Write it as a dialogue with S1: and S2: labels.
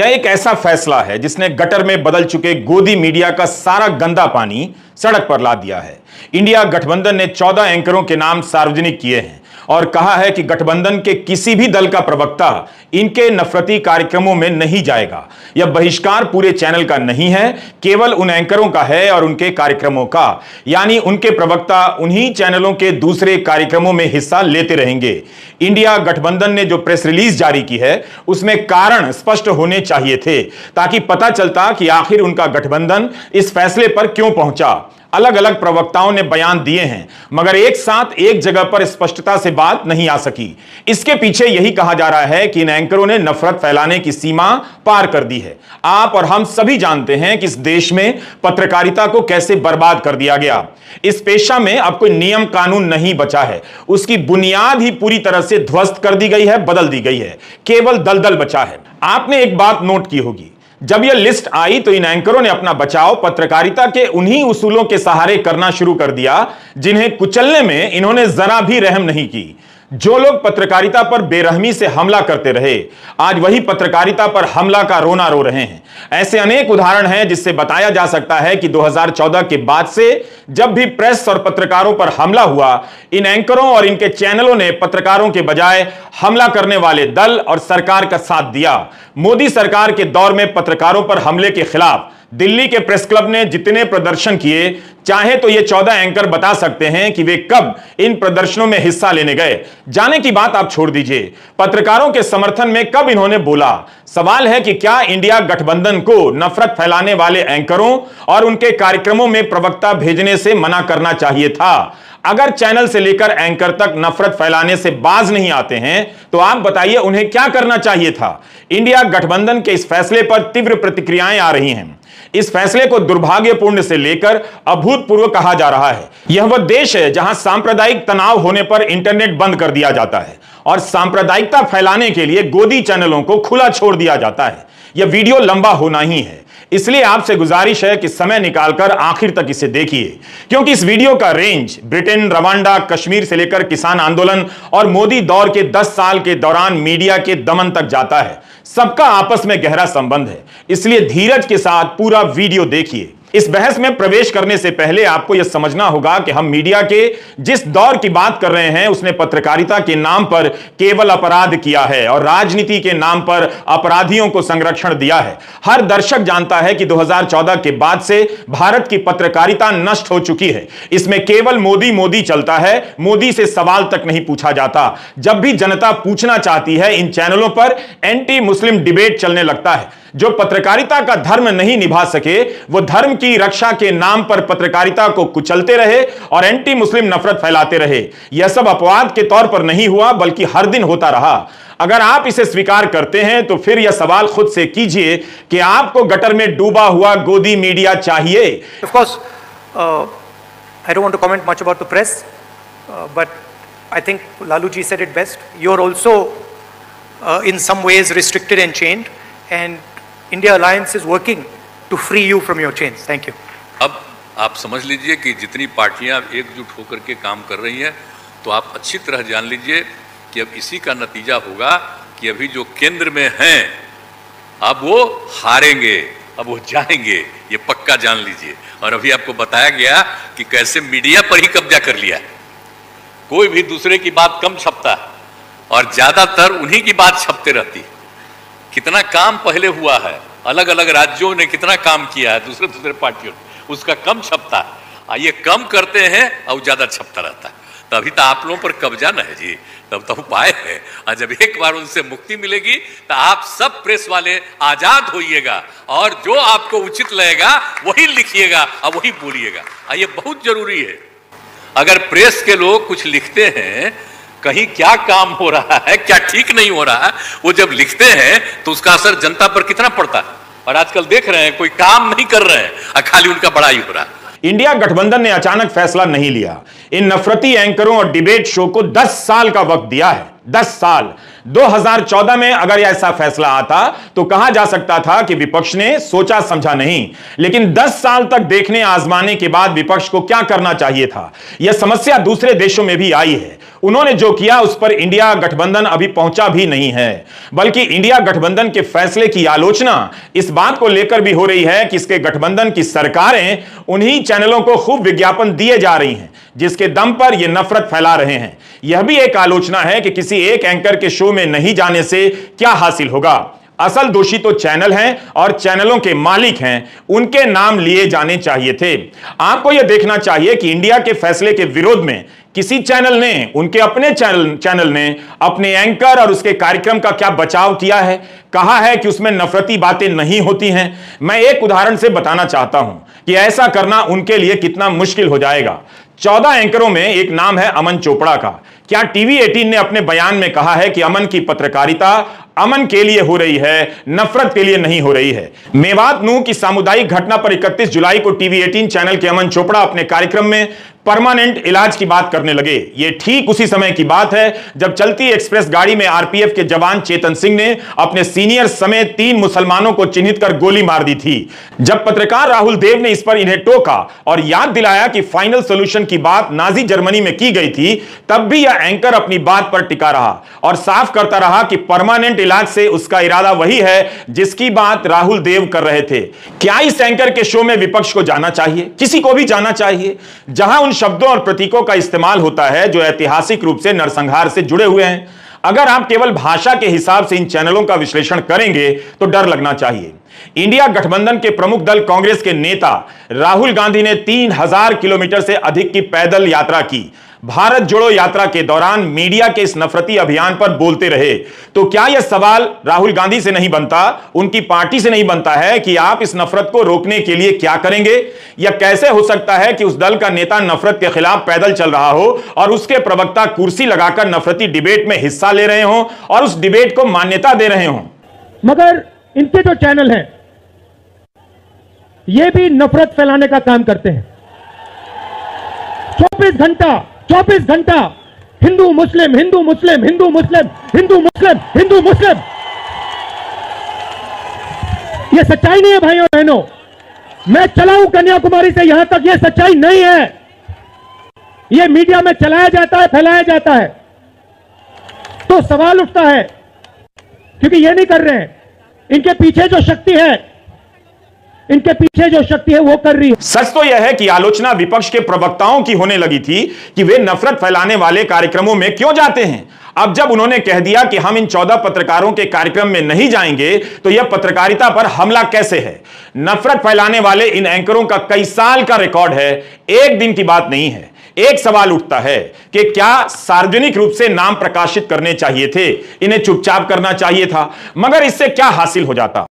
S1: यह एक ऐसा फैसला है जिसने गटर में बदल चुके गोदी मीडिया का सारा गंदा पानी सड़क पर ला दिया है। इंडिया गठबंधन ने 14 एंकरों के नाम सार्वजनिक किए हैं और कहा है कि गठबंधन के किसी भी दल का प्रवक्ता इनके नफरती कार्यक्रमों में नहीं जाएगा। यह बहिष्कार पूरे चैनल का नहीं है, केवल उन एंकरों का है और उनके कार्यक्रमों का, यानी उनके प्रवक्ता उन्हीं चैनलों के दूसरे कार्यक्रमों में हिस्सा लेते रहेंगे। इंडिया गठबंधन ने जो प्रेस रिलीज जारी की है उसमें कारण स्पष्ट होने चाहिए थे ताकि पता चलता कि आखिर उनका गठबंधन इस फैसले पर क्यों पहुंचा। अलग अलग प्रवक्ताओं ने बयान दिए हैं मगर एक साथ एक जगह पर स्पष्टता से बात नहीं आ सकी। इसके पीछे यही कहा जा रहा है कि इन एंकरों ने नफरत फैलाने की सीमा पार कर दी है। आप और हम सभी जानते हैं कि इस देश में पत्रकारिता को कैसे बर्बाद कर दिया गया। इस पेशा में अब कोई नियम कानून नहीं बचा है, उसकी बुनियाद ही पूरी तरह से ध्वस्त कर दी गई है, बदल दी गई है, केवल दलदल बचा है। आपने एक बात नोट की होगी, जब यह लिस्ट आई तो इन एंकरों ने अपना बचाव पत्रकारिता के उन्हीं उसूलों के सहारे करना शुरू कर दिया जिन्हें कुचलने में इन्होंने जरा भी रहम नहीं की। जो लोग पत्रकारिता पर बेरहमी से हमला करते रहे आज वही पत्रकारिता पर हमला का रोना रो रहे हैं। ऐसे अनेक उदाहरण हैं जिससे बताया जा सकता है कि 2014 के बाद से जब भी प्रेस और पत्रकारों पर हमला हुआ, इन एंकरों और इनके चैनलों ने पत्रकारों के बजाय हमला करने वाले दल और सरकार का साथ दिया। मोदी सरकार के दौर में पत्रकारों पर हमले के खिलाफ दिल्ली के प्रेस क्लब ने जितने प्रदर्शन किए, चाहे तो ये 14 एंकर बता सकते हैं कि वे कब इन प्रदर्शनों में हिस्सा लेने गए। जाने की बात आप छोड़ दीजिए, पत्रकारों के समर्थन में कब इन्होंने बोला। सवाल है कि क्या इंडिया गठबंधन को नफरत फैलाने वाले एंकरों और उनके कार्यक्रमों में प्रवक्ता भेजने से मना करना चाहिए था। अगर चैनल से लेकर एंकर तक नफरत फैलाने से बाज नहीं आते हैं तो आप बताइए उन्हें क्या करना चाहिए था। इंडिया गठबंधन के इस फैसले पर तीव्र प्रतिक्रियाएं आ रही हैं। इस फैसले को दुर्भाग्यपूर्ण से लेकर अभूतपूर्व कहा जा रहा है। यह वह देश है जहां सांप्रदायिक तनाव होने पर इंटरनेट बंद कर दिया जाता है और सांप्रदायिकता फैलाने के लिए गोदी चैनलों को खुला छोड़ दिया जाता है। यह वीडियो लंबा होना ही है, इसलिए आपसे गुजारिश है कि समय निकालकर आखिर तक इसे देखिए, क्योंकि इस वीडियो का रेंज ब्रिटेन, रवांडा, कश्मीर से लेकर किसान आंदोलन और मोदी दौर के 10 साल के दौरान मीडिया के दमन तक जाता है। सबका आपस में गहरा संबंध है, इसलिए धीरज के साथ पूरा वीडियो देखिए। इस बहस में प्रवेश करने से पहले आपको यह समझना होगा कि हम मीडिया के जिस दौर की बात कर रहे हैं उसने पत्रकारिता के नाम पर केवल अपराध किया है और राजनीति के नाम पर अपराधियों को संरक्षण दिया है। हर दर्शक जानता है कि 2014 के बाद से भारत की पत्रकारिता नष्ट हो चुकी है। इसमें केवल मोदी मोदी चलता है, मोदी से सवाल तक नहीं पूछा जाता। जब भी जनता पूछना चाहती है, इन चैनलों पर एंटी मुस्लिम डिबेट चलने लगता है। जो पत्रकारिता का धर्म नहीं निभा सके वो धर्म की रक्षा के नाम पर पत्रकारिता को कुचलते रहे और एंटी मुस्लिम नफरत फैलाते रहे। यह सब अपवाद के तौर पर नहीं हुआ बल्कि हर दिन होता रहा। अगर आप इसे स्वीकार करते हैं तो फिर यह सवाल खुद से कीजिए कि आपको गटर में डूबा हुआ गोदी मीडिया चाहिए।
S2: Of course, I don't want to comment much about the press, but I think Lalu ji said it best. You're also in some ways restricted and chained, and India Alliance is working to free you from your chains. Thank you.
S3: अब आप समझ लीजिए कि जितनी पार्टियां एकजुट होकर के काम कर रही हैं, तो आप अच्छी तरह जान लीजिए कि अब इसी का नतीजा होगा कि अभी जो केंद्र में हैं अब वो हारेंगे, अब वो जाएंगे, ये पक्का जान लीजिए। और अभी आपको बताया गया कि कैसे मीडिया पर ही कब्जा कर लिया है। कोई भी दूसरे की बात कम छपता है और ज्यादातर उन्हीं की बात छपते रहती है। कितना काम पहले हुआ है, अलग अलग राज्यों ने कितना काम किया है, दूसरे दूसरे पार्टियों ने, उसका कम छपता है। ये कम करते हैं और ज्यादा छपता रहता है। तभी तो आप लोगों पर कब्जा न है जी, तब तो उपाय है। और जब एक बार उनसे मुक्ति मिलेगी तो आप सब प्रेस वाले आजाद होइएगा और जो आपको उचित लगेगा वही लिखिएगा और वही बोलिएगा। ये बहुत जरूरी है। अगर प्रेस के लोग कुछ लिखते हैं, कहीं क्या काम हो रहा है, क्या ठीक नहीं हो रहा है, वो जब लिखते हैं तो उसका असर जनता पर कितना पड़ता है। और आजकल देख रहे हैं कोई काम नहीं कर रहे हैं और खाली उनका बड़ाई हो रहा है।
S1: इंडिया गठबंधन ने अचानक फैसला नहीं लिया। इन नफरती एंकरों और डिबेट शो को 10 साल का वक्त दिया है। 10 साल। 2014 में अगर ऐसा फैसला आता तो कहा जा सकता था कि विपक्ष ने सोचा समझा नहीं, लेकिन 10 साल तक देखने आजमाने के बाद विपक्ष को क्या करना चाहिए था। यह समस्या दूसरे देशों में भी आई है। उन्होंने जो किया उस पर इंडिया गठबंधन अभी पहुंचा भी नहीं है, बल्कि इंडिया गठबंधन के फैसले की आलोचना इस बात को लेकर भी हो रही है कि इसके गठबंधन की सरकारें उन्हीं चैनलों को खूब विज्ञापन दिए जा रही हैं जिसके दम पर यह नफरत फैला रहे हैं। यह भी एक आलोचना है कि किसी एक एंकर के शो में नहीं जाने से क्या हासिल होगा। असल दोषी तो चैनल हैं और चैनलों के मालिक हैं, उनके नाम लिए जाने चाहिए थे। आपको यह देखना चाहिए कि इंडिया के फैसले के विरोध में किसी चैनल ने, उनके अपने चैनल ने अपने एंकर और उसके कार्यक्रम का क्या बचाव किया है, कहा है कि उसमें नफरती बातें नहीं होती हैं। मैं एक उदाहरण से बताना चाहता हूं कि ऐसा करना उनके लिए कितना मुश्किल हो जाएगा। 14 एंकरों में एक नाम है अमन चोपड़ा का। क्या टीवी 18 ने अपने बयान में कहा है कि अमन की पत्रकारिता अमन के लिए हो रही है, नफरत के लिए नहीं हो रही है? मेवात नूह की सामुदायिक घटना पर 31 जुलाई को टीवी 18 चैनल के अमन चोपड़ा अपने कार्यक्रम में परमानेंट इलाज की बात करने लगे। यह ठीक उसी समय की बात है जब चलती एक्सप्रेस गाड़ी में आरपीएफ के जवान चेतन सिंह ने अपने सीनियर समेत 3 मुसलमानों को चिन्हित कर गोली मार दी थी। जब पत्रकार राहुल देव ने इस पर इन्हें टोका और याद दिलाया कि फाइनल सोल्यूशन की बात नाजी जर्मनी में की गई थी, तब भी यह एंकर अपनी बात पर टिका रहा और साफ करता रहा कि परमानेंट इलाज से उसका इरादा वही है जिसकी बात राहुल देव कर रहे थे। क्या इस एंकर के शो में विपक्ष को जाना चाहिए? किसी को भी जाना चाहिए जहां उन शब्दों और प्रतीकों का इस्तेमाल होता है जो ऐतिहासिक रूप से नरसंहार से जुड़े हुए हैं। अगर आप केवल भाषा के हिसाब से इन चैनलों का विश्लेषण करेंगे तो डर लगना चाहिए। इंडिया गठबंधन के प्रमुख दल कांग्रेस के नेता राहुल गांधी ने 3000 किलोमीटर से अधिक की पैदल यात्रा की। भारत जोड़ो यात्रा के दौरान मीडिया के इस नफरती अभियान पर बोलते रहे। तो क्या यह सवाल राहुल गांधी से नहीं बनता, उनकी पार्टी से नहीं बनता है कि आप इस नफरत को रोकने के लिए क्या करेंगे? यह कैसे हो सकता है कि उस दल का नेता नफरत के खिलाफ पैदल चल रहा हो और उसके प्रवक्ता कुर्सी लगाकर नफरती डिबेट में हिस्सा ले रहे हों और उस डिबेट को मान्यता दे रहे हों?
S4: मगर इनके जो चैनल हैं ये भी नफरत फैलाने का काम करते हैं। 24 घंटा हिंदू मुस्लिम, हिंदू मुस्लिम, हिंदू मुस्लिम, हिंदू मुस्लिम, हिंदू मुस्लिम। यह सच्चाई नहीं है भाइयों बहनों। मैं चला हूं कन्याकुमारी से यहां तक, यह सच्चाई नहीं है। यह मीडिया में चलाया जाता है, फैलाया जाता है। तो सवाल उठता है क्योंकि यह नहीं कर रहे हैं, इनके पीछे जो शक्ति है, इनके पीछे जो शक्ति है वो कर रही है।
S1: सच तो यह है कि आलोचना विपक्ष के प्रवक्ताओं की होने लगी थी कि वे नफरत फैलाने वाले कार्यक्रमों में क्यों जाते हैं। अब जब उन्होंने कह दिया कि हम इन 14 पत्रकारों के कार्यक्रम में नहीं जाएंगे तो यह पत्रकारिता पर हमला कैसे है? नफरत फैलाने वाले इन एंकरों का कई साल का रिकॉर्ड है, एक दिन की बात नहीं है। एक सवाल उठता है कि क्या सार्वजनिक रूप से नाम प्रकाशित करने चाहिए थे, इन्हें चुपचाप करना चाहिए था? मगर इससे क्या हासिल हो जाता?